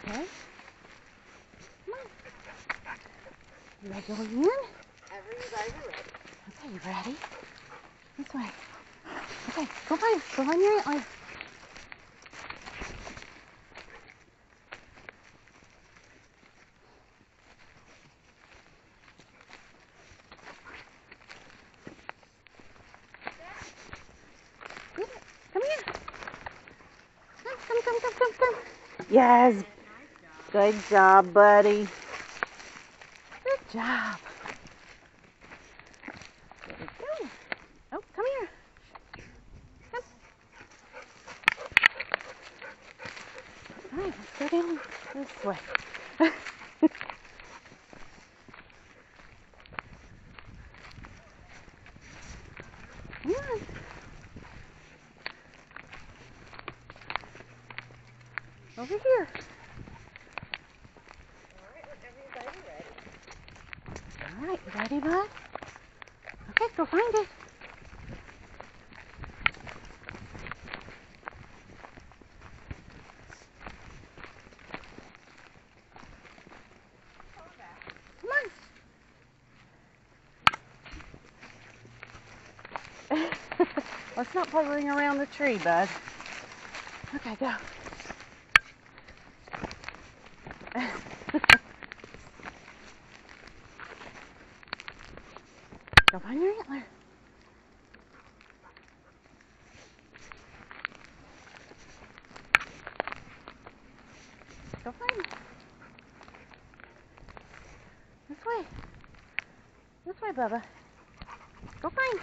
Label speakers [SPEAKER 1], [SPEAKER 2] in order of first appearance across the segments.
[SPEAKER 1] Okay. Come on. You ready to go in?
[SPEAKER 2] Ever you guys are ready.
[SPEAKER 1] Okay, you ready? This way. Okay, go find your antler. Come here. Come. Yes. Good job, buddy. Good job. There we go. Oh, come here. Come. All right, let's go down this way. Come on. Over here. All right, you ready, bud? Okay, go find it. Come on. Let's not play ring around the tree, bud. Okay, go. Go find your antler. Go find it. This way. This way, Bubba. Go find it.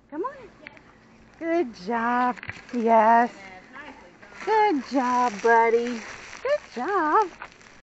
[SPEAKER 1] Come on. Good job. Yes. Good job, buddy. Good job.